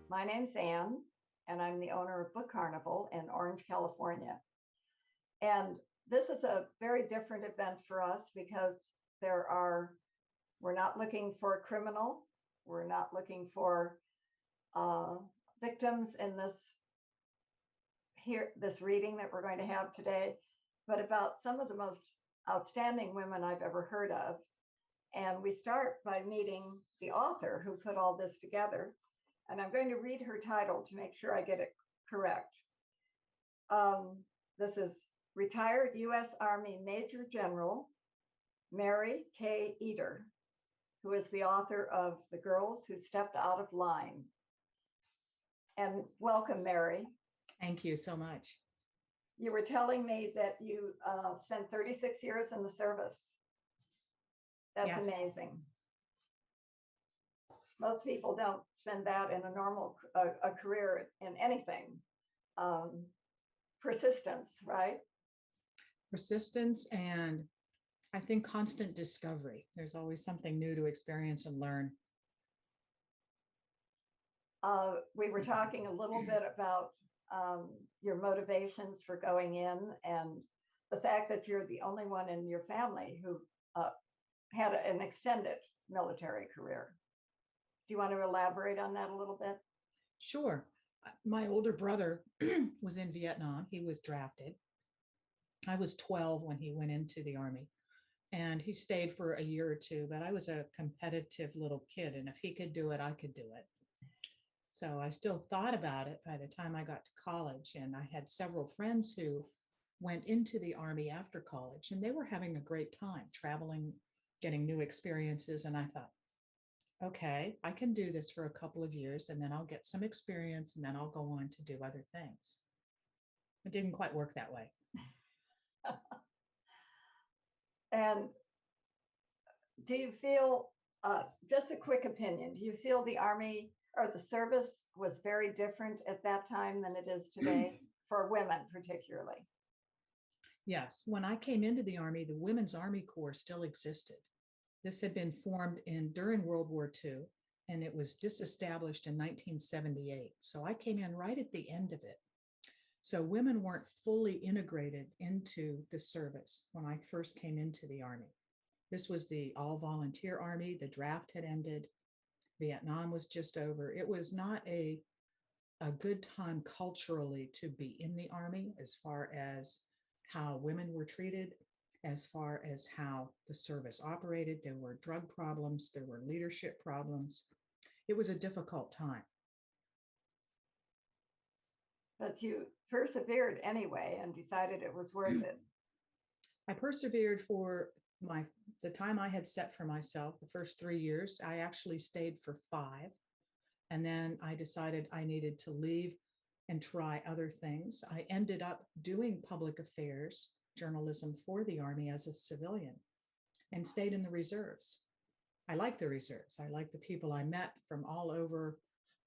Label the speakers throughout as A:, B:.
A: My name's Anne, and I'm the owner of Book Carnival in Orange, California. And this is a very different event for us because we're not looking for a criminal. We're not looking for uh, victims in this reading that we're going to have today, but about some of the most outstanding women I've ever heard of. And we start by meeting the author who put all this together. And I'm going to read her title to make sure I get it correct. This is Retired U.S. Army Major General Mary K. Eder, who is the author of The Girls Who Stepped Out of Line. And welcome, Mary.
B: Thank you so much.
A: You were telling me that you spent 36 years in the service. That's
B: Yes.
A: amazing. Most people don't spend that in a normal career in anything. Persistence, right?
B: Persistence and I think constant discovery. There's always something new to experience and learn.
A: We were talking a little bit about your motivations for going in and the fact that you're the only one in your family who had an extended military career. Do you want to elaborate on that a little bit?
B: Sure. My older brother was in Vietnam. He was drafted. I was 12 when he went into the Army, and he stayed for a year or two, but I was a competitive little kid, and if he could do it, I could do it. So I still thought about it by the time I got to college, and I had several friends who went into the Army after college, and they were having a great time traveling, getting new experiences. And I thought, okay, I can do this for a couple of years, and then I'll get some experience, and then I'll go on to do other things. It didn't quite work that way.
A: And do you feel, just a quick opinion, do you feel the Army or the service was very different at that time than it is today for women particularly?
B: Yes, when I came into the Army, the Women's Army Corps still existed. This had been formed during World War II, and it was disestablished in 1978. So I came in right at the end of it. So women weren't fully integrated into the service when I first came into the Army. This was the all-volunteer Army. The draft had ended. Vietnam was just over. It was not a good time culturally to be in the Army as far as how women were treated, as far as how the service operated. There were drug problems. There were leadership problems. It was a difficult time.
A: But you persevered anyway and decided it was worth it.
B: I persevered for the time I had set for myself. The first 3 years, I actually stayed for 5. And then I decided I needed to leave and try other things. I ended up doing public affairs journalism for the Army as a civilian and stayed in the reserves. I like the reserves. I like the people I met from all over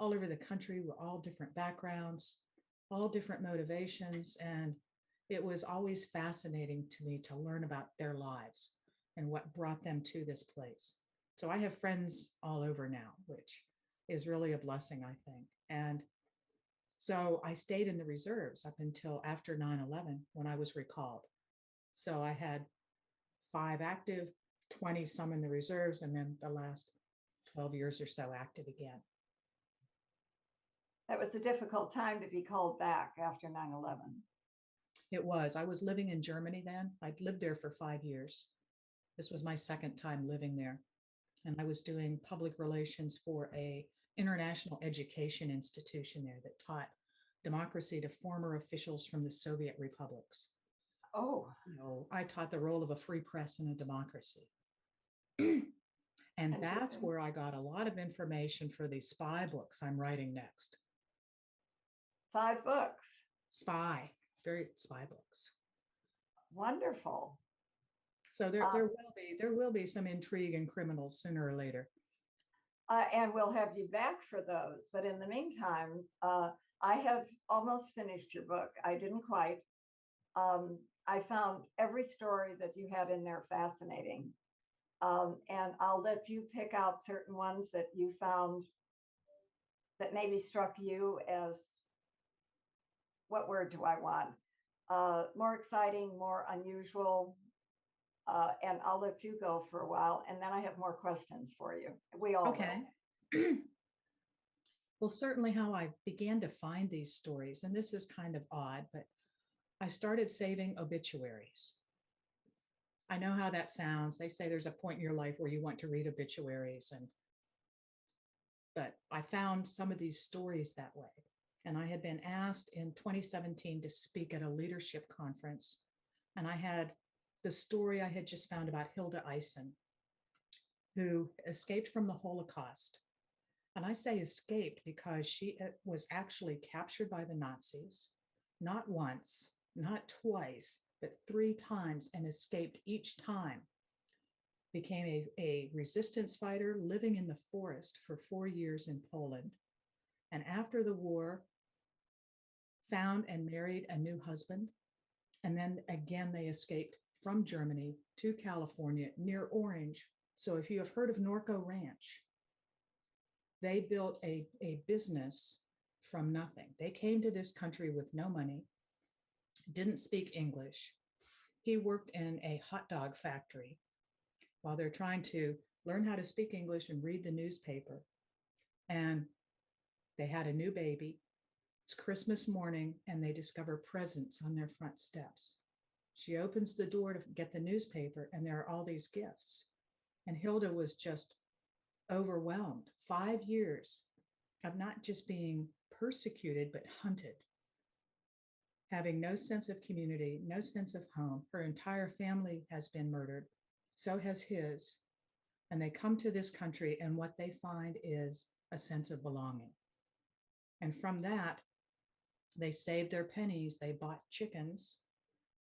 B: the country. We're all different backgrounds, all different motivations. And it was always fascinating to me to learn about their lives and what brought them to this place. So I have friends all over now, which is really a blessing, I think. And so I stayed in the reserves up until after 9/11 when I was recalled. So I had 5 active, 20 some in the reserves, and then the last 12 years or so active again.
A: That was a difficult time to be called back after 9/11.
B: It was. I was living in Germany then. I'd lived there for 5 years. This was my second time living there. And I was doing public relations for a international education institution there that taught democracy to former officials from the Soviet republics.
A: Oh.
B: I taught the role of a free press in a democracy. And that's where I got a lot of information for the spy books I'm writing next.
A: 5 books.
B: Spy books.
A: Wonderful.
B: So there will be some intrigue and criminals sooner or later.
A: And we'll have you back for those. But in the meantime, I have almost finished your book. I didn't quite. I found every story that you had in there fascinating. And I'll let you pick out certain ones that you found that maybe struck you as, what word do I want? More exciting, more unusual, and I'll let you go for a while, and then I have more questions for you. We all
B: Okay.
A: will.
B: Well, certainly how I began to find these stories, and this is kind of odd, but I started saving obituaries. I know how that sounds. They say there's a point in your life where you want to read obituaries, and but I found some of these stories that way. And I had been asked in 2017 to speak at a leadership conference, and I had the story I had just found about Hilda Eisen, who escaped from the Holocaust. And I say escaped because she was actually captured by the Nazis, not once, not twice, but 3 times, and escaped each time. Became a resistance fighter living in the forest for 4 years in Poland. And after the war, found and married a new husband. And then again, they escaped from Germany to California near Orange. So if you have heard of Norco Ranch, they built a business from nothing. They came to this country with no money, didn't speak English. He worked in a hot dog factory while they're trying to learn how to speak English and read the newspaper. And they had a new baby. It's Christmas morning, and they discover presents on their front steps. She opens the door to get the newspaper, and there are all these gifts. And Hilda was just overwhelmed. 5 years of not just being persecuted, but hunted, having no sense of community, no sense of home. Her entire family has been murdered. So has his. And they come to this country, and what they find is a sense of belonging. And from that, they saved their pennies. They bought chickens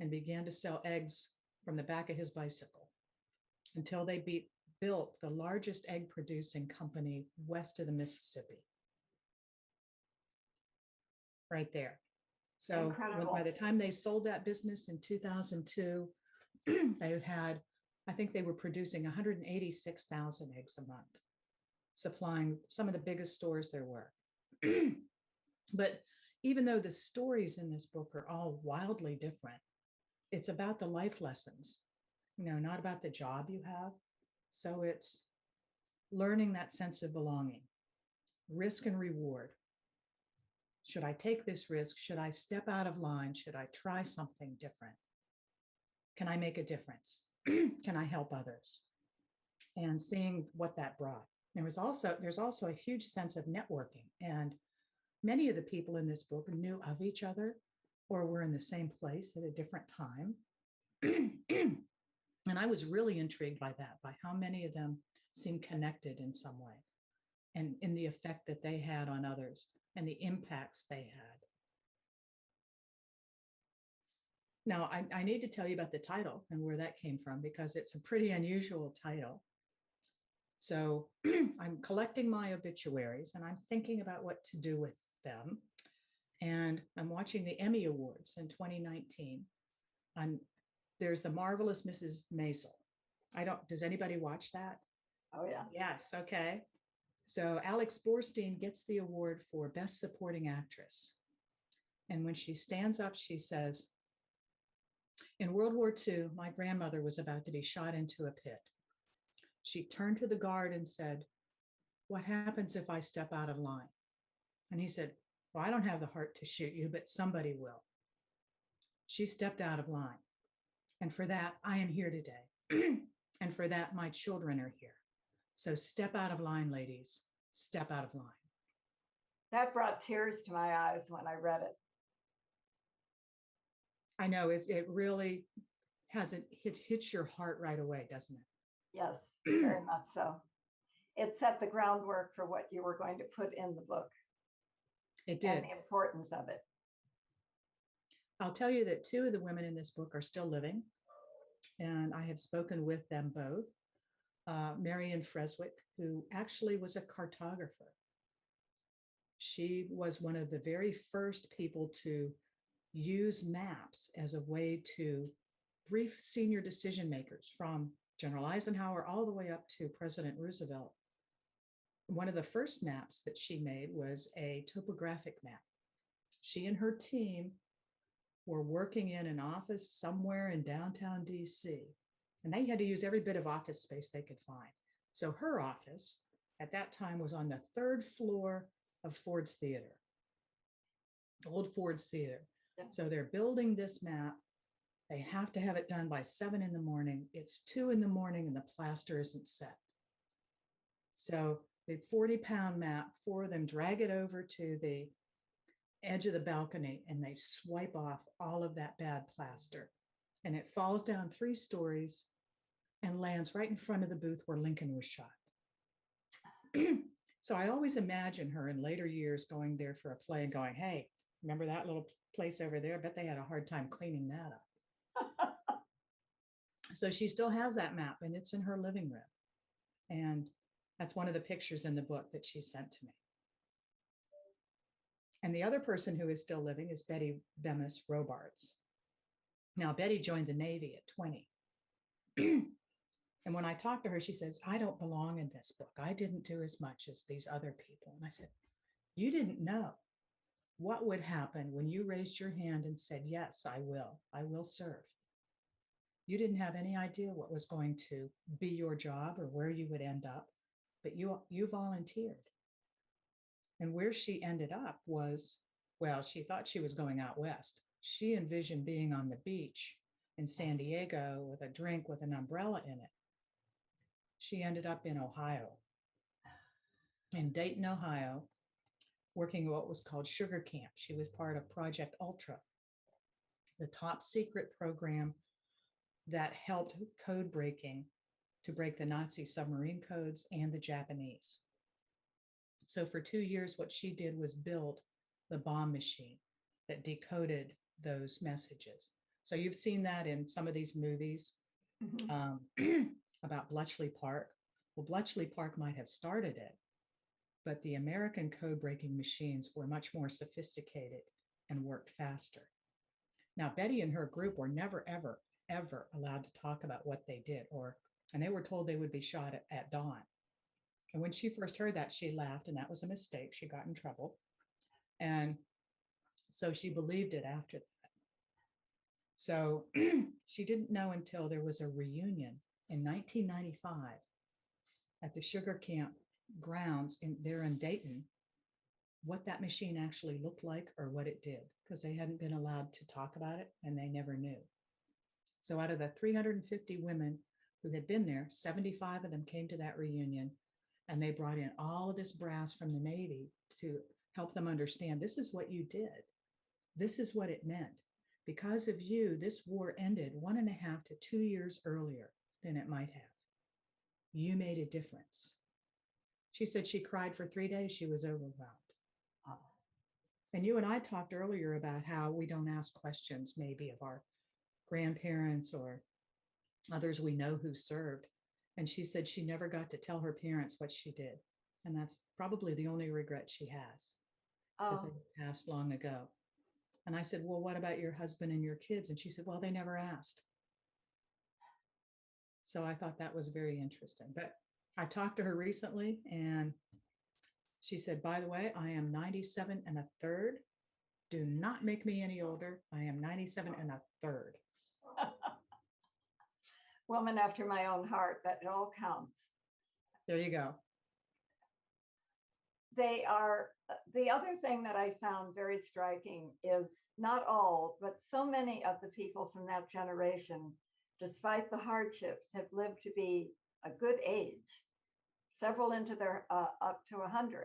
B: and began to sell eggs from the back of his bicycle until they built the largest egg producing company west of the Mississippi. Right there. So by the time they sold that business in 2002, they had, I think they were producing 186,000 eggs a month, supplying some of the biggest stores there were. But even though the stories in this book are all wildly different, it's about the life lessons, not about the job you have. So it's learning that sense of belonging, risk and reward. Should I take this risk? Should I step out of line? Should I try something different? Can I make a difference? Can I help others? And seeing what that brought. There's also a huge sense of networking. And many of the people in this book knew of each other or were in the same place at a different time. And I was really intrigued by that, by how many of them seemed connected in some way and in the effect that they had on others and the impacts they had. Now, I need to tell you about the title and where that came from, because it's a pretty unusual title. So I'm collecting my obituaries and I'm thinking about what to do with them. And I'm watching the Emmy Awards in 2019. There's the marvelous Mrs. Maisel. Does anybody watch that?
A: Oh, yeah.
B: Yes. Okay. So Alex Borstein gets the award for Best Supporting Actress. And when she stands up, she says, "In World War II, my grandmother was about to be shot into a pit. She turned to the guard and said, 'What happens if I step out of line?' And he said, 'Well, I don't have the heart to shoot you, but somebody will.' She stepped out of line. And for that, I am here today. And for that, my children are here. So step out of line, ladies. Step out of line."
A: That brought tears to my eyes when I read it.
B: I know it really hits your heart right away, doesn't it?
A: Yes, very much so. It set the groundwork for what you were going to put in the book.
B: It did.
A: And the importance of it.
B: I'll tell you that 2 of the women in this book are still living, and I have spoken with them both. Marion Freswick, who actually was a cartographer. She was one of the very first people to use maps as a way to brief senior decision makers, from General Eisenhower all the way up to President Roosevelt, one of the first maps that she made was a topographic map. She and her team were working in an office somewhere in downtown DC, and they had to use every bit of office space they could find. So her office at that time was on the third floor of Ford's Theater, old Ford's Theater.
A: Yeah.
B: So they're building this map. They have to have it done by 7 a.m. It's 2 a.m. and the plaster isn't set. So the 40-pound map, 4 of them drag it over to the edge of the balcony and they swipe off all of that bad plaster. And it falls down 3 stories and lands right in front of the booth where Lincoln was shot. So I always imagine her in later years going there for a play and going, hey, remember that little place over there? I bet they had a hard time cleaning that up. So she still has that map and it's in her living room. And that's one of the pictures in the book that she sent to me. And the other person who is still living is Betty Bemis Robards. Now, Betty joined the Navy at 20. And when I talked to her, she says, I don't belong in this book. I didn't do as much as these other people. And I said, you didn't know what would happen when you raised your hand and said, yes, I will serve. You didn't have any idea what was going to be your job or where you would end up, but you volunteered. And where she ended up was, well, she thought she was going out west. She envisioned being on the beach in San Diego with a drink with an umbrella in it. She ended up in Ohio, in Dayton, Ohio, working at what was called Sugar Camp. She was part of Project Ultra, the top secret program that helped code breaking to break the Nazi submarine codes and the Japanese. So for 2 years, what she did was build the bomb machine that decoded those messages. So you've seen that in some of these movies about Bletchley Park. Well, Bletchley Park might have started it, but the American code breaking machines were much more sophisticated and worked faster. Now, Betty and her group were never, ever, ever allowed to talk about what they did, and they were told they would be shot at dawn. And when she first heard that, she laughed, and that was a mistake. She got in trouble. And so she believed it after that. So she didn't know until there was a reunion in 1995 at the Sugar Camp grounds there in Dayton, what that machine actually looked like or what it did, because they hadn't been allowed to talk about it and they never knew. So out of the 350 women who had been there, 75 of them came to that reunion, and they brought in all of this brass from the Navy to help them understand, this is what you did. This is what it meant. Because of you, this war ended 1.5 to 2 years earlier than it might have. You made a difference. She said she cried for 3 days. She was overwhelmed. Oh. And you and I talked earlier about how we don't ask questions maybe of our grandparents or others we know who served. And she said she never got to tell her parents what she did. And that's probably the only regret she has, because they passed long ago. And I said, well, what about your husband and your kids? And she said, well, they never asked. So I thought that was very interesting. But I talked to her recently and she said, by the way, I am 97 1/3. Do not make me any older. I am 97 1/3.
A: Woman after my own heart, but it all counts.
B: There you go.
A: They are, the other thing that I found very striking is not all, but so many of the people from that generation, despite the hardships, have lived to be a good age, several into their up to 100.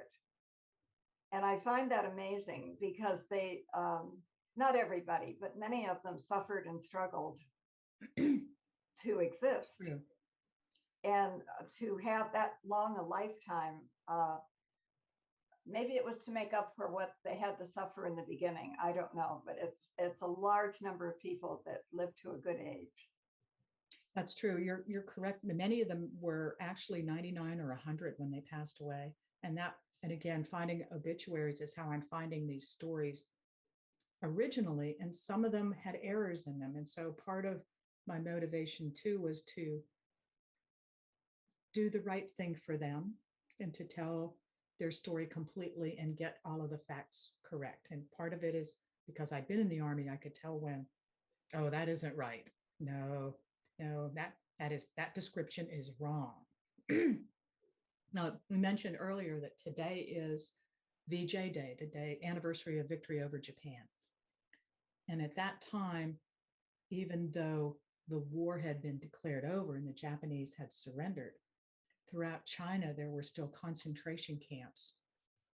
A: And I find that amazing because they, not everybody, but many of them suffered and struggled to exist.
B: True.
A: And to have that long a lifetime, maybe it was to make up for what they had to suffer in the beginning. I don't know, but it's a large number of people that live to a good age.
B: That's true. You're correct. Many of them were actually 99 or 100 when they passed away. And again, finding obituaries is how I'm finding these stories originally. And some of them had errors in them. And so part of my motivation too was to do the right thing for them and to tell their story completely and get all of the facts correct. And part of it is because I'd been in the Army, I could tell when, oh, that isn't right. No, no, that description is wrong. Now, we mentioned earlier that today is VJ Day, the day anniversary of victory over Japan. And at that time, even though the war had been declared over and the Japanese had surrendered, throughout China, there were still concentration camps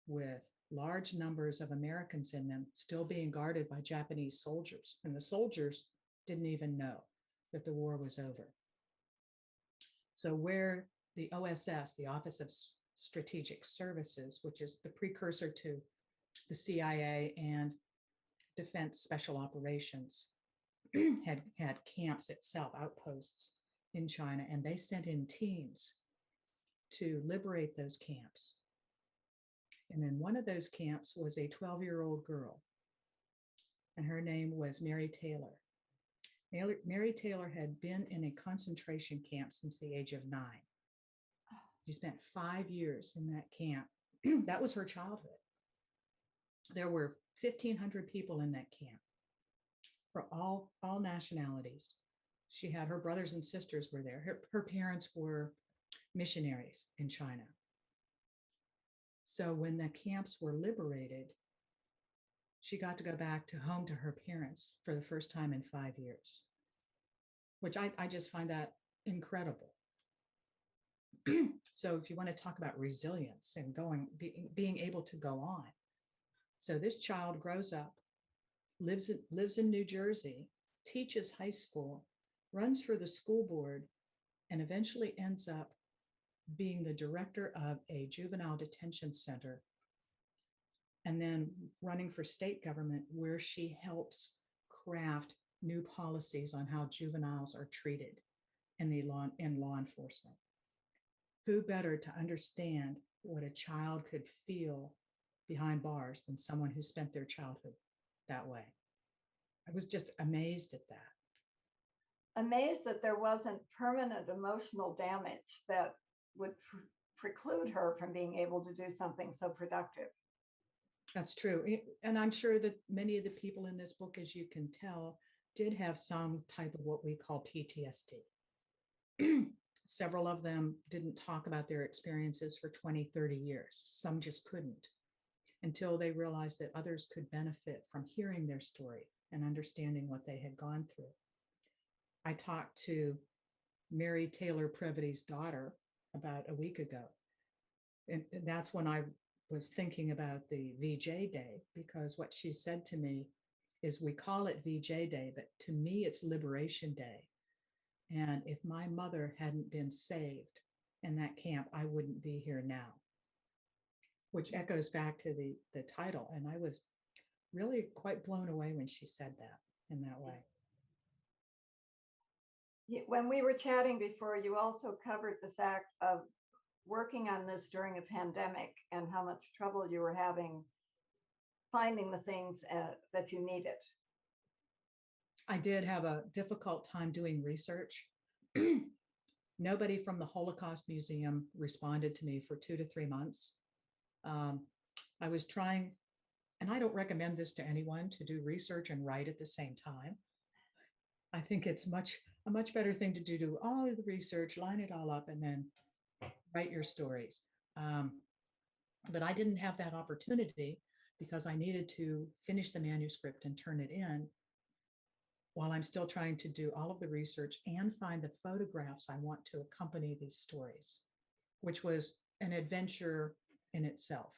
B: with large numbers of Americans in them still being guarded by Japanese soldiers. And the soldiers didn't even know that the war was over. So where the OSS, the Office of Strategic Services, which is the precursor to the CIA and Defense Special Operations, had camps itself, outposts in China, and they sent in teams to liberate those camps. And in one of those camps was a 12-year-old girl, and her name was Mary Taylor. Mary Taylor had been in a concentration camp since the age of 9. She spent 5 years in that camp. That was her childhood. There were 1,500 people in that camp for all nationalities. She had her brothers and sisters were there. Her parents were missionaries in China. So when the camps were liberated, she got to go back to home to her parents for the first time in 5 years, which I just find that incredible. So if you want to talk about resilience and being able to go on. So this child grows up, lives in New Jersey, teaches high school, runs for the school board, and eventually ends up being the director of a juvenile detention center, and then running for state government, where she helps craft new policies on how juveniles are treated in law enforcement. Who better to understand what a child could feel behind bars than someone who spent their childhood that way? I was just amazed at that.
A: Amazed that there wasn't permanent emotional damage that would preclude her from being able to do something so productive.
B: That's true. And I'm sure that many of the people in this book, as you can tell, did have some type of what we call PTSD. Several of them didn't talk about their experiences for 20, 30 years. Some just couldn't, until they realized that others could benefit from hearing their story and understanding what they had gone through. I talked to Mary Taylor Previty's daughter about a week ago. And that's when I was thinking about the VJ Day, because what she said to me is, we call it VJ Day, but to me it's Liberation Day. And if my mother hadn't been saved in that camp, I wouldn't be here now, which echoes back to the title. And I was really quite blown away when she said that in that way.
A: When we were chatting before, you also covered the fact of working on this during a pandemic and how much trouble you were having finding the things that you needed.
B: I did have a difficult time doing research. Nobody from the Holocaust Museum responded to me for 2 to 3 months. I was trying, and I don't recommend this to anyone, to do research and write at the same time. I think it's a much better thing to do all of the research, line it all up, and then write your stories. But I didn't have that opportunity because I needed to finish the manuscript and turn it in while I'm still trying to do all of the research and find the photographs I want to accompany these stories, which was an adventure in itself,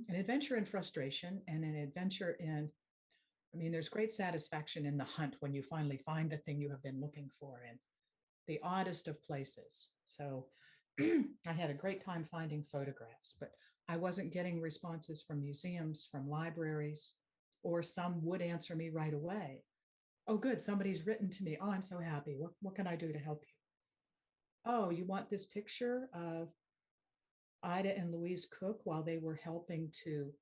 B: an adventure in frustration and an adventure in, I mean, there's great satisfaction in the hunt when you finally find the thing you have been looking for in the oddest of places. So I had a great time finding photographs, but I wasn't getting responses from museums, from libraries, or some would answer me right away. Oh, good, somebody's written to me. Oh, I'm so happy. What can I do to help you? Oh, you want this picture of Ida and Louise Cook while they were helping to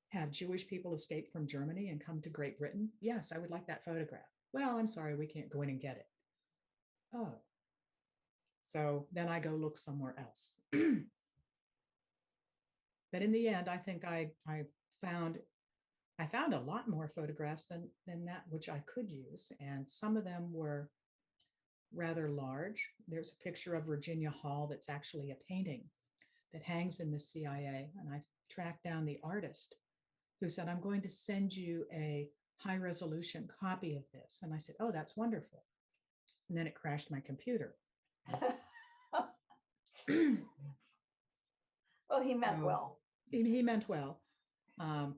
B: have Jewish people escape from Germany and come to Great Britain? Yes, I would like that photograph. Well, I'm sorry, we can't go in and get it. Oh. So then I go look somewhere else. But in the end, I think found I found a lot more photographs than that which I could use, and some of them were rather large. There's a picture of Virginia Hall that's actually a painting that hangs in the CIA, and I tracked down the artist who said, "I'm going to send you a high resolution copy of this." And I said, "Oh, that's wonderful." And then it crashed my computer.
A: Well, he meant well.
B: He meant well. Um,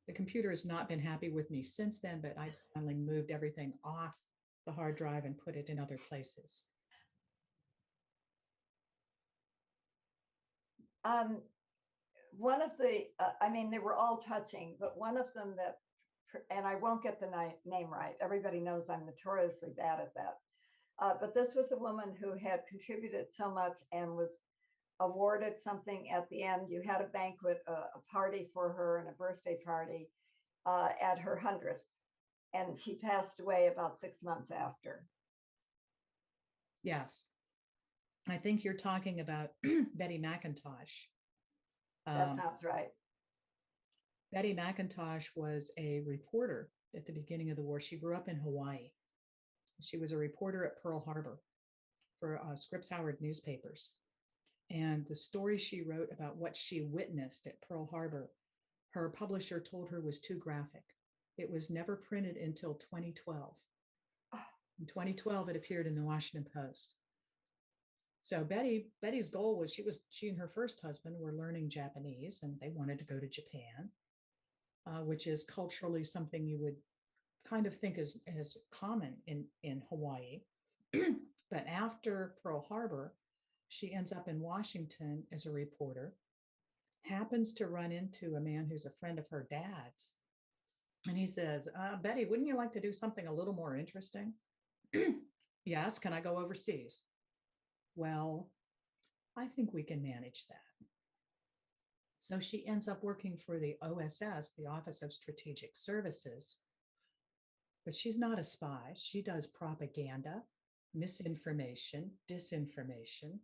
B: the computer has not been happy with me since then, but I finally moved everything off the hard drive and put it in other places.
A: One of the, I mean, they were all touching, but one of them that, and I won't get the name right. Everybody knows I'm notoriously bad at that. But this was a woman who had contributed so much and was awarded something at the end. You had a banquet, a party for her, and a birthday party at her 100th. And she passed away about 6 months after.
B: Yes. I think you're talking about Betty McIntosh.
A: That sounds right.
B: Betty McIntosh was a reporter at the beginning of the war. She grew up in Hawaii. She was a reporter at Pearl Harbor for Scripps Howard newspapers. And the story she wrote about what she witnessed at Pearl Harbor, her publisher told her was too graphic. It was never printed until 2012. In 2012, it appeared in the Washington Post. So Betty's goal was she and her first husband were learning Japanese, and they wanted to go to Japan, which is culturally something you would kind of think is common in Hawaii. But after Pearl Harbor, she ends up in Washington as a reporter, happens to run into a man who's a friend of her dad's. And he says, "Betty, wouldn't you like to do something a little more interesting?" "Yes, can I go overseas?" "Well, I think we can manage that." So she ends up working for the OSS, the Office of Strategic Services. But she's not a spy. She does propaganda, misinformation, disinformation,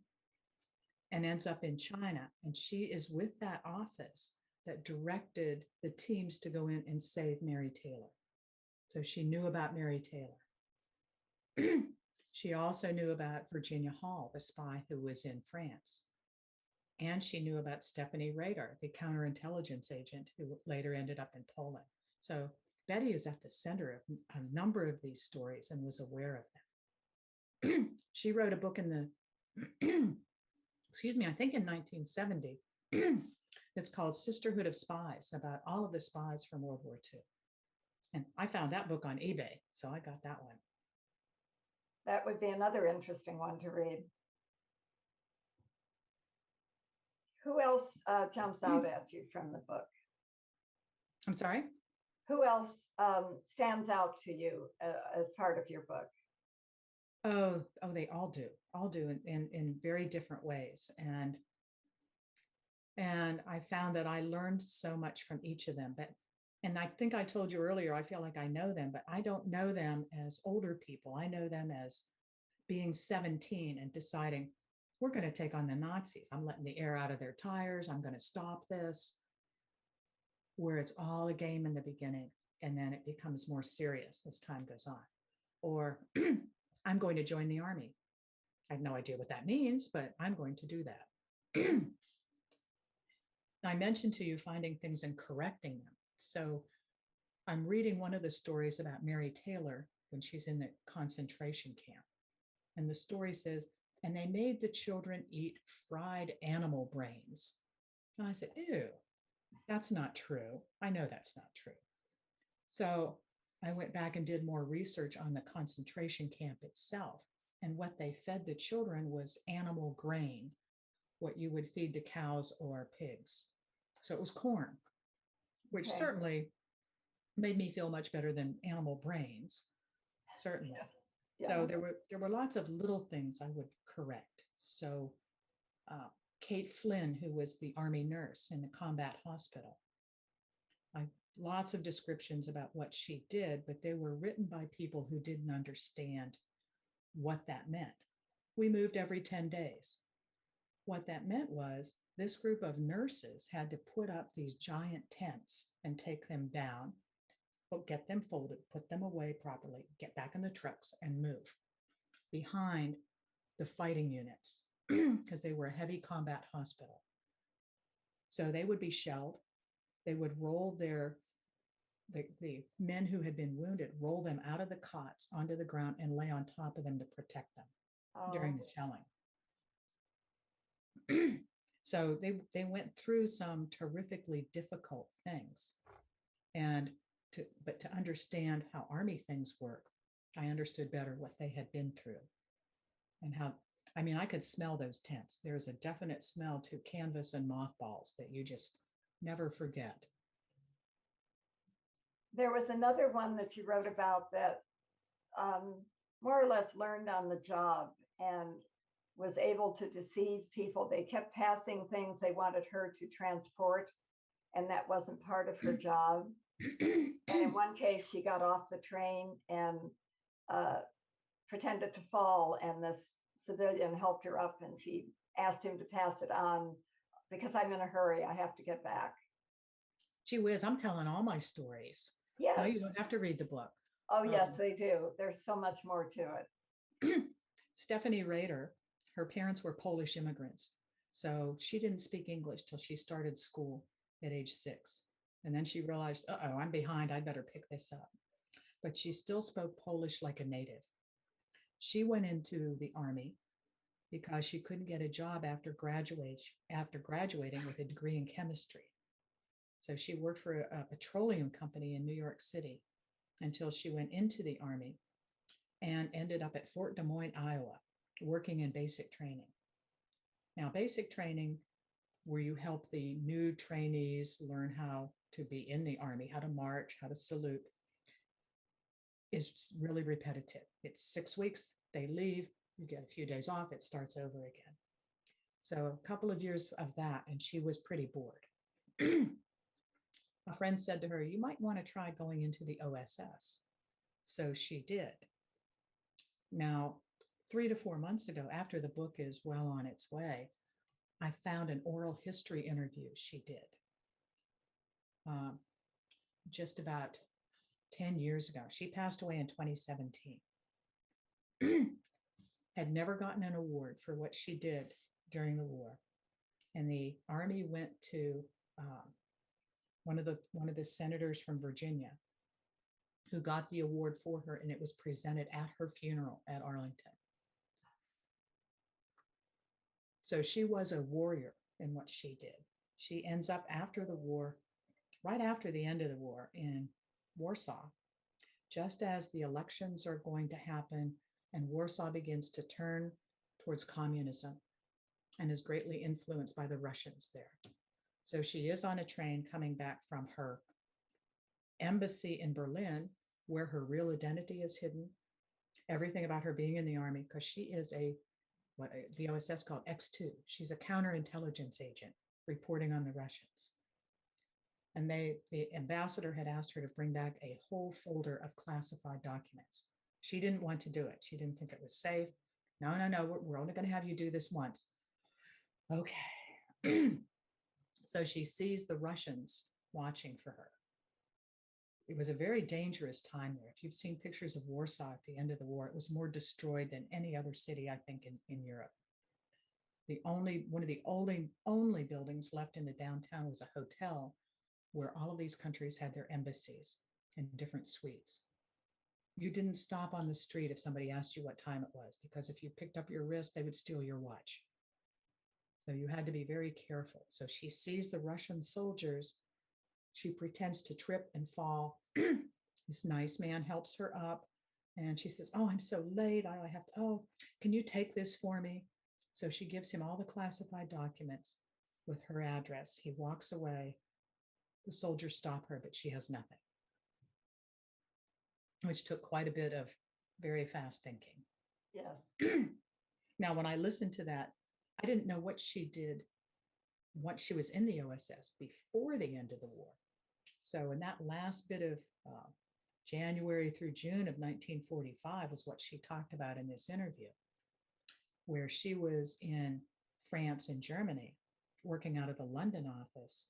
B: and ends up in China. And she is with that office that directed the teams to go in and save Mary Taylor. So she knew about Mary Taylor. She also knew about Virginia Hall, the spy who was in France. And she knew about Stephanie Radar, the counterintelligence agent who later ended up in Poland. So Betty is at the center of a number of these stories and was aware of them. She wrote a book in the, excuse me, I think in 1970. It's called Sisterhood of Spies, about all of the spies from World War II. And I found that book on eBay, so I got that one.
A: That would be another interesting one to read. Who else jumps out at you from the book?
B: I'm sorry?
A: Who else stands out to you as part of your book?
B: Oh, they all do in very different ways. And I found that I learned so much from each of them. And I think I told you earlier, I feel like I know them, but I don't know them as older people. I know them as being 17 and deciding, we're going to take on the Nazis. I'm letting the air out of their tires. I'm going to stop this. Where it's all a game in the beginning, and then it becomes more serious as time goes on. Or I'm going to join the army. I have no idea what that means, but I'm going to do that. I mentioned to you finding things and correcting them. So I'm reading one of the stories about Mary Taylor when she's in the concentration camp. And the story says, and they made the children eat fried animal brains. And I said, ew, that's not true. I know that's not true. So I went back and did more research on the concentration camp itself. And what they fed the children was animal grain, what you would feed to cows or pigs. So it was corn, which certainly made me feel much better than animal brains, certainly. Yeah. So there were lots of little things I would correct. So Kate Flynn, who was the Army nurse in the combat hospital, lots of descriptions about what she did, but they were written by people who didn't understand what that meant. We moved every 10 days. what that meant was this group of nurses had to put up these giant tents and take them down, but get them folded, put them away properly, get back in the trucks and move behind the fighting units because they were a heavy combat hospital. So they would be shelled. They would roll the men who had been wounded, roll them out of the cots onto the ground and lay on top of them to protect them during the shelling. So they went through some terrifically difficult things. But to understand how Army things work, I understood better what they had been through and how, I mean, I could smell those tents. There's a definite smell to canvas and mothballs that you just never forget.
A: There was another one that you wrote about that more or less learned on the job and was able to deceive people. They kept passing things they wanted her to transport, and that wasn't part of her job. And in one case, she got off the train and pretended to fall, and this civilian helped her up, and she asked him to pass it on because I'm in a hurry. I have to get back.
B: Gee whiz, I'm telling all my stories.
A: Yes.
B: No, you don't have to read the book.
A: Oh, yes, they do. There's so much more to it.
B: Stephanie Rader, her parents were Polish immigrants. So she didn't speak English till she started school at age 6. And then she realized, uh-oh, I'm behind. I better pick this up. But she still spoke Polish like a native. She went into the Army because she couldn't get a job after graduating with a degree in chemistry. So she worked for a petroleum company in New York City until she went into the Army and ended up at Fort Des Moines, Iowa, working in basic training. Now, basic training, where you help the new trainees learn how to be in the Army, how to march, how to salute, is really repetitive. It's 6 weeks, they leave, you get a few days off, it starts over again. So a couple of years of that, and she was pretty bored. A friend said to her, you might want to try going into the OSS. So she did. Now, 3 to 4 months ago, after the book is well on its way, I found an oral history interview she did just about 10 years ago. She passed away in 2017. Had never gotten an award for what she did during the war. And the Army went to one of the senators from Virginia who got the award for her, and it was presented at her funeral at Arlington. So she was a warrior in what she did. She ends up after the war, right after the end of the war in Warsaw, just as the elections are going to happen and Warsaw begins to turn towards communism and is greatly influenced by the Russians there. So she is on a train coming back from her embassy in Berlin, where her real identity is hidden, everything about her being in the Army, because she is what the OSS called X2. She's a counterintelligence agent reporting on the Russians. And the ambassador had asked her to bring back a whole folder of classified documents. She didn't want to do it. She didn't think it was safe. No, we're only going to have you do this once. Okay. So she sees the Russians watching for her. It was a very dangerous time there. If you've seen pictures of Warsaw at the end of the war, it was more destroyed than any other city, I think, in Europe. One of the only buildings left in the downtown was a hotel where all of these countries had their embassies in different suites. You didn't stop on the street if somebody asked you what time it was, because if you picked up your wrist, they would steal your watch. So you had to be very careful. So she sees the Russian soldiers. She pretends to trip and fall. This nice man helps her up. And she says, oh, I'm so late. I have to, oh, can you take this for me? So she gives him all the classified documents with her address. He walks away. The soldiers stop her, but she has nothing, which took quite a bit of very fast thinking.
A: Yes.
B: Now, when I listened to that, I didn't know what she did once she was in the OSS before the end of the war. So in that last bit of January through June of 1945 was what she talked about in this interview, where she was in France and Germany, working out of the London office.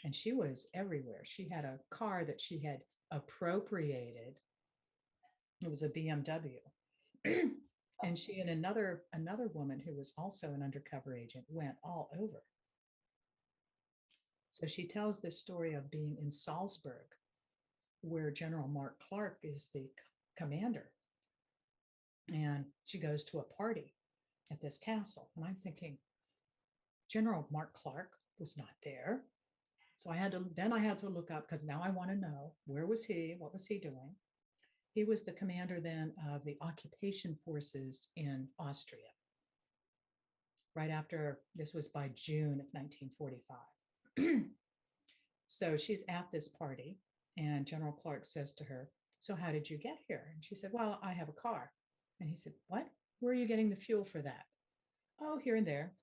B: And she was everywhere. She had a car that she had appropriated. It was a BMW. And she and another woman who was also an undercover agent went all over. So she tells this story of being in Salzburg, where General Mark Clark is the commander. And she goes to a party at this castle. And I'm thinking, General Mark Clark was not there. So I had to look up, because now I want to know, where was he? What was he doing? He was the commander then of the occupation forces in Austria. Right after, this was by June of 1945. So she's at this party, and General Clark says to her, "So how did you get here?" And she said, "Well, I have a car." And he said, "What? Where are you getting the fuel for that?" "Oh, here and there."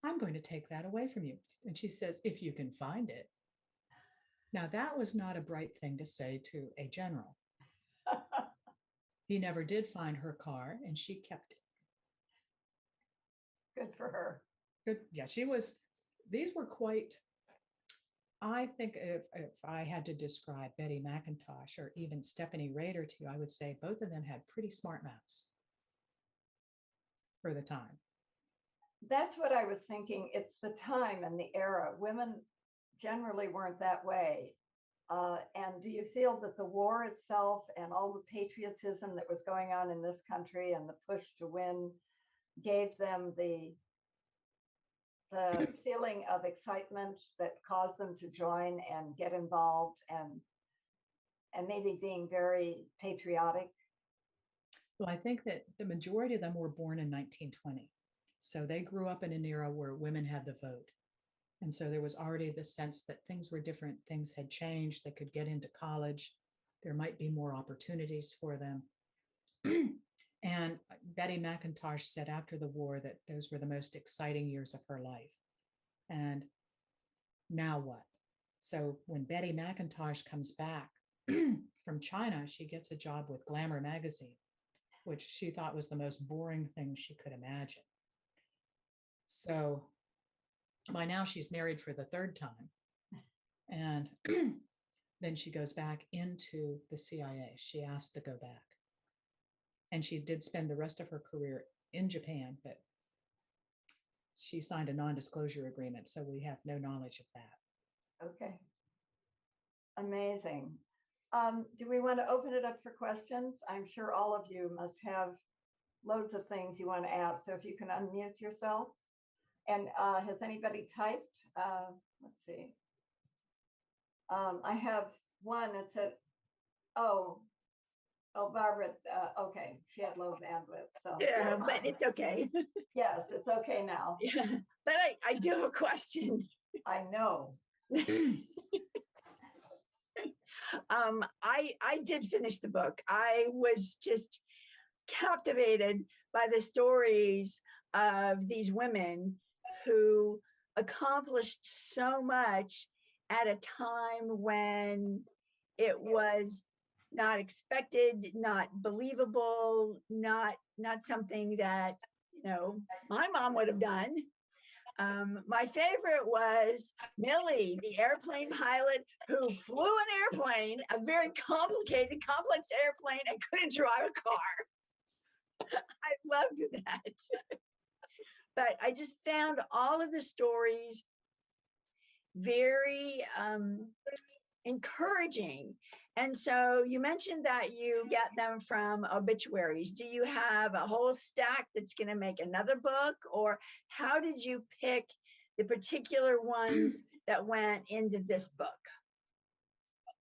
B: "I'm going to take that away from you." And she says, "If you can find it." Now, that was not a bright thing to say to a general. He never did find her car, and she kept it.
A: Good for her.
B: Good. Yeah, these were quite, I think if I had to describe Betty McIntosh or even Stephanie Rader to you, I would say both of them had pretty smart mouths for the time.
A: That's what I was thinking. It's the time and the era. Women generally weren't that way. And do you feel that the war itself and all the patriotism that was going on in this country and the push to win gave them the feeling of excitement that caused them to join and get involved and maybe being very patriotic?
B: Well, I think that the majority of them were born in 1920. So they grew up in an era where women had the vote. And so there was already the sense that things were different, things had changed, they could get into college, there might be more opportunities for them. And Betty McIntosh said after the war that those were the most exciting years of her life. And now what? So when Betty McIntosh comes back from China, she gets a job with Glamour magazine, which she thought was the most boring thing she could imagine. So by now she's married for the third time. And then she goes back into the CIA. She asked to go back. And she did spend the rest of her career in Japan, but she signed a non-disclosure agreement, so we have no knowledge of that.
A: Okay. Amazing. Do we want to open it up for questions? I'm sure all of you must have loads of things you want to ask. So if you can unmute yourself. And has anybody typed? Let's see. I have one that said, oh, Barbara, okay, she had low bandwidth. So
C: yeah, but it's okay.
A: Yes, it's okay now.
C: Yeah, but I do have a question.
A: I know.
C: I did finish the book. I was just captivated by the stories of these women who accomplished so much at a time when it was not expected, not believable, not something that, my mom would have done. My favorite was Billie, the airplane pilot who flew an airplane, a very complicated, complex airplane, and couldn't drive a car. I loved that. But I just found all of the stories very encouraging. And so you mentioned that you get them from obituaries. Do you have a whole stack that's going to make another book? Or how did you pick the particular ones that went into this book?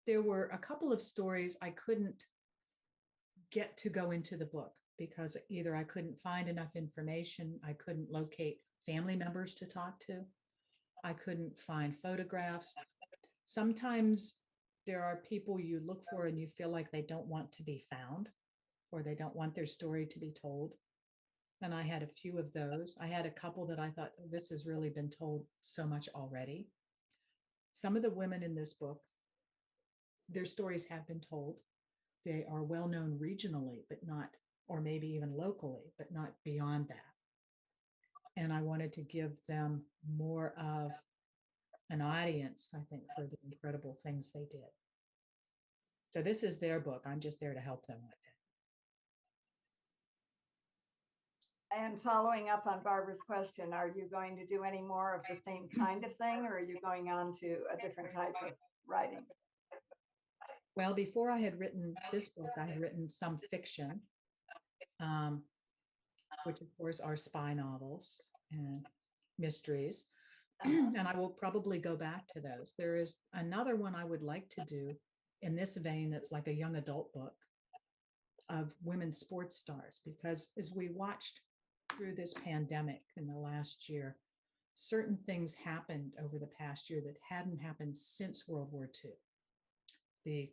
B: There were a couple of stories I couldn't get to go into the book because either I couldn't find enough information, I couldn't locate family members to talk to, I couldn't find photographs. Sometimes there are people you look for and you feel like they don't want to be found or they don't want their story to be told. And I had a few of those. I had a couple that I thought, this has really been told so much already. Some of the women in this book, their stories have been told. They are well known regionally, but not, or maybe even locally, but not beyond that. And I wanted to give them more of an audience, I think, for the incredible things they did. So this is their book. I'm just there to help them with it.
A: And following up on Barbara's question, are you going to do any more of the same kind of thing, or are you going on to a different type of writing?
B: Well, before I had written this book, I had written some fiction, which of course are spy novels and mysteries. And I will probably go back to those. There is another one I would like to do in this vein that's like a young adult book of women sports stars, because as we watched through this pandemic in the last year, certain things happened over the past year that hadn't happened since World War II. The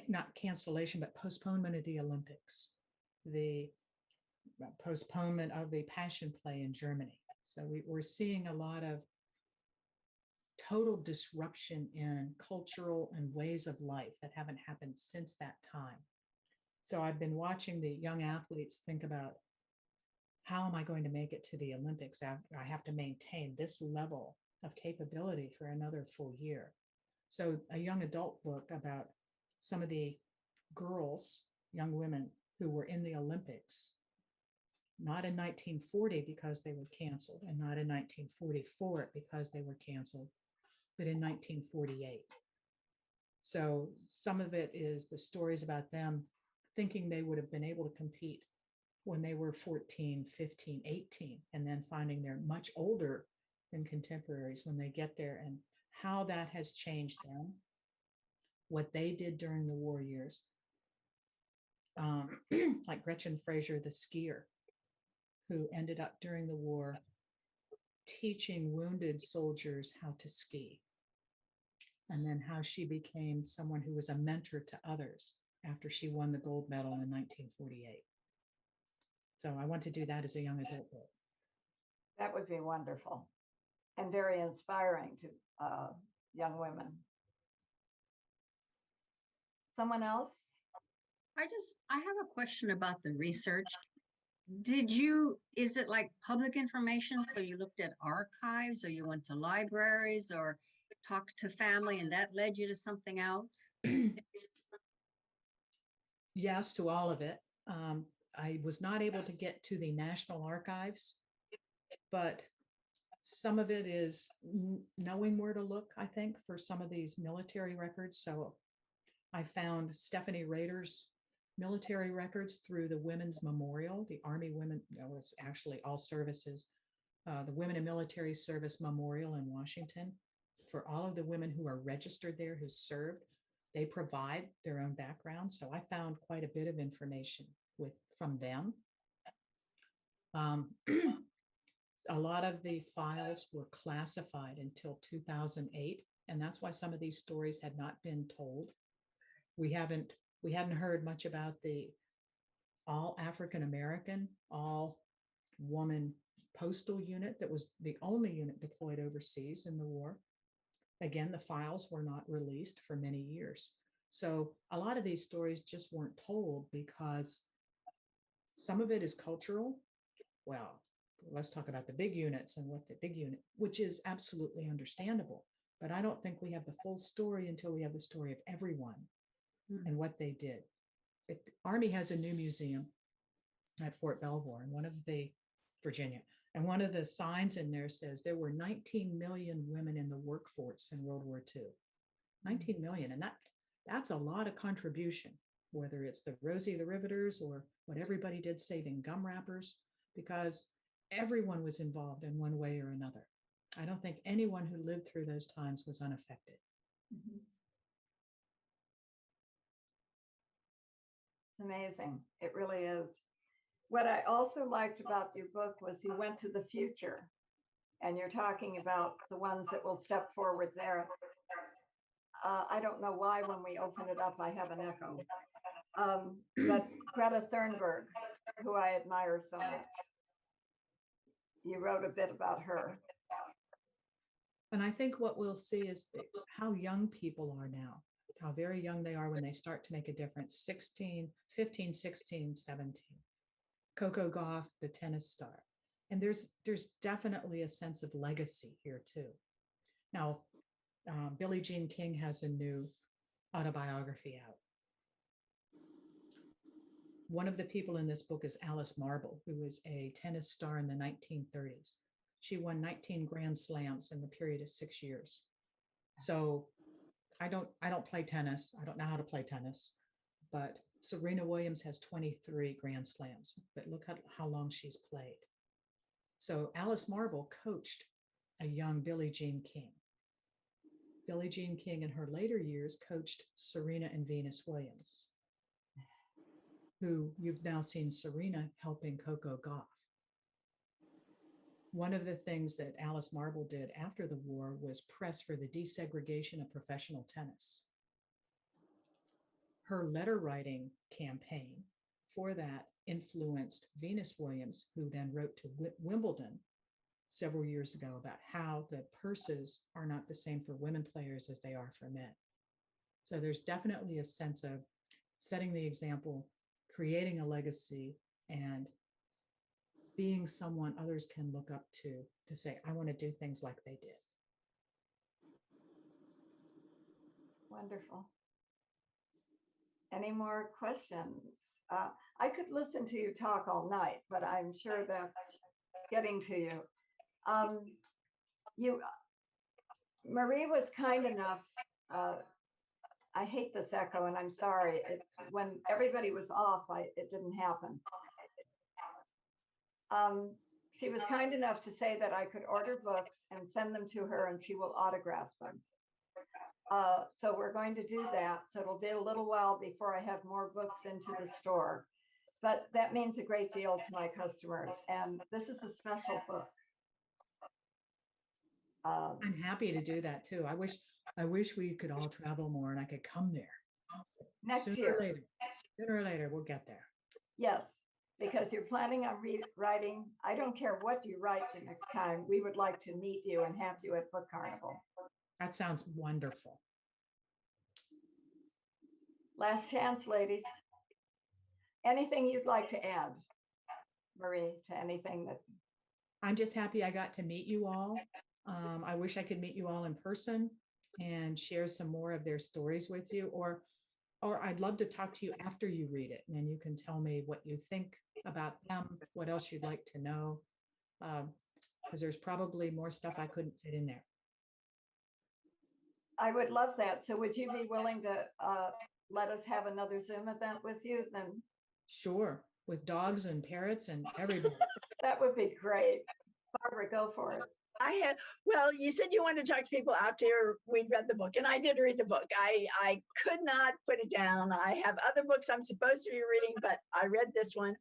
B: not cancellation, but postponement of the Olympics, the postponement of the Passion Play in Germany. So we're seeing a lot of total disruption in cultural and ways of life that haven't happened since that time. So I've been watching the young athletes think about, how am I going to make it to the Olympics after I have to maintain this level of capability for another full year? So a young adult book about some of the girls, young women who were in the Olympics, not in 1940 because they were canceled, and not in 1944 because they were canceled, but in 1948. So some of it is the stories about them thinking they would have been able to compete when they were 14, 15, 18, and then finding they're much older than contemporaries when they get there, and how that has changed them, what they did during the war years. Like Gretchen Fraser, the skier, who ended up during the war teaching wounded soldiers how to ski, and then how she became someone who was a mentor to others after she won the gold medal in 1948. So I want to do that as a young adult book.
A: That would be wonderful and very inspiring to young women. Someone else?
D: I have a question about the research. Is it like public information? So you looked at archives, or you went to libraries, or talked to family, and that led you to something else?
B: Yes, to all of it. I was not able to get to the National Archives, but some of it is knowing where to look, I think, for some of these military records. So I found Stephanie Rader's military records through the Women's Memorial, the Army Women, it was actually all services, the Women in Military Service Memorial in Washington. For all of the women who are registered there who served, they provide their own background. So I found quite a bit of information from them. A lot of the files were classified until 2008, and that's why some of these stories had not been told. We hadn't heard much about the all African American, all woman postal unit that was the only unit deployed overseas in the war. Again, the files were not released for many years. So a lot of these stories just weren't told because some of it is cultural. Well, let's talk about the big units and what the big unit, which is absolutely understandable. But I don't think we have the full story until we have the story of everyone and what they did. The Army has a new museum at Fort Belvoir in Virginia. And one of the signs in there says there were 19 million women in the workforce in World War II. 19 million. And that's a lot of contribution, whether it's the Rosie the Riveters or what everybody did saving gum wrappers, because everyone was involved in one way or another. I don't think anyone who lived through those times was unaffected.
A: Mm-hmm. It's amazing. It really is. What I also liked about your book was you went to the future, and you're talking about the ones that will step forward there. I don't know why when we open it up, I have an echo. But Greta Thunberg, who I admire so much, you wrote a bit about her.
B: And I think what we'll see is how young people are now, how very young they are when they start to make a difference. 15, 16, 17. Coco Gauff, the tennis star. And there's definitely a sense of legacy here too. Now, Billie Jean King has a new autobiography out. One of the people in this book is Alice Marble, who was a tennis star in the 1930s. She won 19 Grand Slams in the period of 6 years. So I don't play tennis. I don't know how to play tennis, but Serena Williams has 23 Grand Slams. But look at how long she's played. So Alice Marble coached a young Billie Jean King. Billie Jean King in her later years coached Serena and Venus Williams, who you've now seen Serena helping Coco Gauff. One of the things that Alice Marble did after the war was press for the desegregation of professional tennis. Her letter writing campaign for that influenced Venus Williams, who then wrote to Wimbledon several years ago about how the purses are not the same for women players as they are for men. So there's definitely a sense of setting the example, creating a legacy, and being someone others can look up to say, I want to do things like they did.
A: Wonderful. Any more questions? I could listen to you talk all night, but I'm sure that's getting to you. Marie was kind enough. I hate this echo, and I'm sorry. It's when everybody was off, it didn't happen. She was kind enough to say that I could order books and send them to her, and she will autograph them. So we're going to do that. So it'll be a little while before I have more books into the store. But that means a great deal to my customers. And this is a special book.
B: I'm happy to do that too. I wish we could all travel more and I could come there.
A: Next year.
B: Sooner or later, we'll get there.
A: Yes, because you're planning on writing. I don't care what you write the next time. We would like to meet you and have you at Book Carnival.
B: That sounds wonderful.
A: Last chance, ladies. Anything you'd like to add, Marie, to anything that...
B: I'm just happy I got to meet you all. I wish I could meet you all in person and share some more of their stories with you, or I'd love to talk to you after you read it, and then you can tell me what you think about them, what else you'd like to know, because there's probably more stuff I couldn't fit in there.
A: I would love that. So would you be willing to let us have another Zoom event with you then?
B: Sure, with dogs and parrots and everybody.
A: That would be great. Barbara, go for it.
C: Well, you said you wanted to talk to people after we'd read the book, and I did read the book. I could not put it down. I have other books I'm supposed to be reading, but I read this one.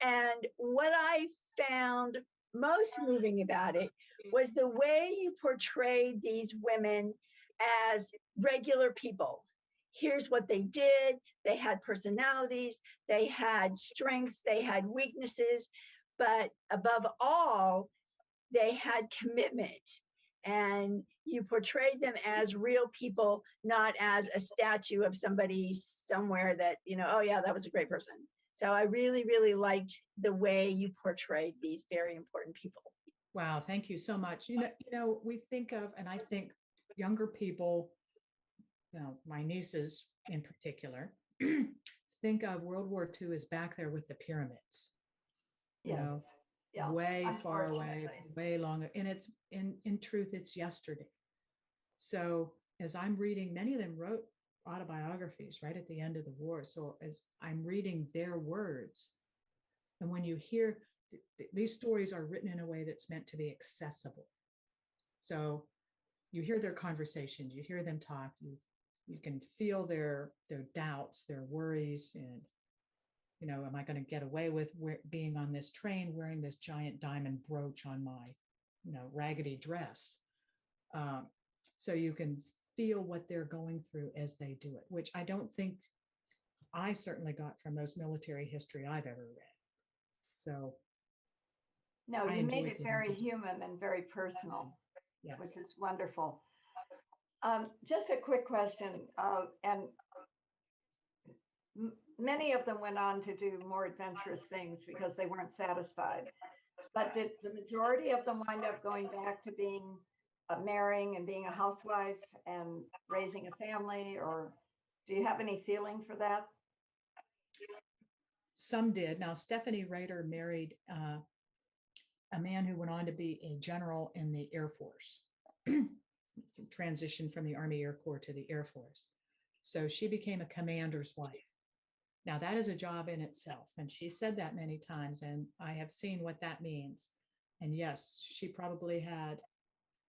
C: And what I found most moving about it was the way you portrayed these women as regular people. Here's what they did. They had personalities, they had strengths, they had weaknesses, but above all, they had commitment, and you portrayed them as real people, not as a statue of somebody somewhere that, oh yeah, that was a great person. So I really, really liked the way you portrayed these very important people.
B: Wow, thank you so much. We think of, and I think younger people, my nieces in particular, think of World War II as back there with the pyramids.
A: Yeah,
B: way far away, way longer. And it's in truth, it's yesterday. So as I'm reading, many of them wrote autobiographies right at the end of the war. So as I'm reading their words, and when you hear these stories are written in a way that's meant to be accessible. So you hear their conversations, you hear them talk, you can feel their doubts, their worries, and am I going to get away with being on this train wearing this giant diamond brooch on my, raggedy dress? So you can feel what they're going through as they do it, which I don't think I certainly got from most military history I've ever read. So
A: no, you made it very human and very personal,
B: yes.
A: Which is wonderful. Just a quick question, and many of them went on to do more adventurous things because they weren't satisfied. But did the majority of them wind up going back to being marrying and being a housewife and raising a family, or do you have any feeling for that?
B: Some did. Now, Stephanie Rader married a man who went on to be a general in the Air Force, transitioned from the Army Air Corps to the Air Force. So she became a commander's wife. Now, that is a job in itself. And she said that many times, and I have seen what that means. And yes, she probably had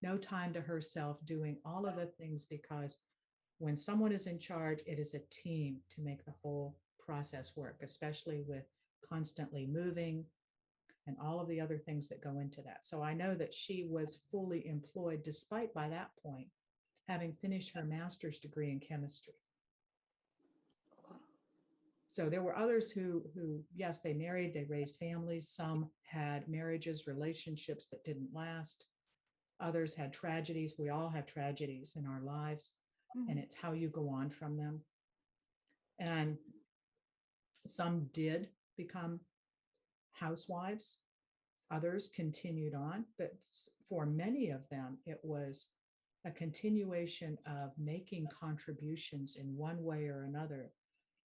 B: no time to herself doing all of the things, because when someone is in charge, it is a team to make the whole process work, especially with constantly moving and all of the other things that go into that. So I know that she was fully employed, despite by that point having finished her master's degree in chemistry. So there were others who, yes, they married, they raised families. Some had marriages, relationships that didn't last. Others had tragedies. We all have tragedies in our lives, and it's how you go on from them. And some did become housewives. Others continued on, but for many of them, it was a continuation of making contributions in one way or another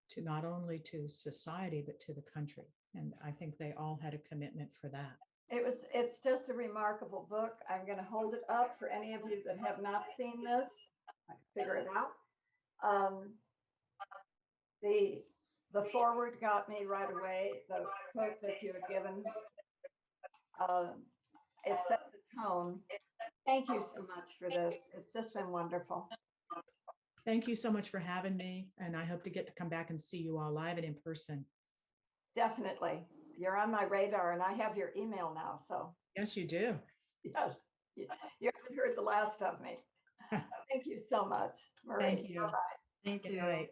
B: to not only to society, but to the country. And I think they all had a commitment for that.
A: It's just a remarkable book. I'm going to hold it up for any of you that have not seen this. I can figure it out. The foreword got me right away. The quote that you had given, it set the tone. Thank you so much for this. It's just been wonderful.
B: Thank you so much for having me. And I hope to get to come back and see you all live and in person.
A: Definitely. You're on my radar, and I have your email now. So
B: Yes, you do.
A: yes, you haven't heard the last of me. Thank you so much, Marie.
B: Thank you.
A: Bye-bye.
D: Thank
B: Good
D: you.
B: night.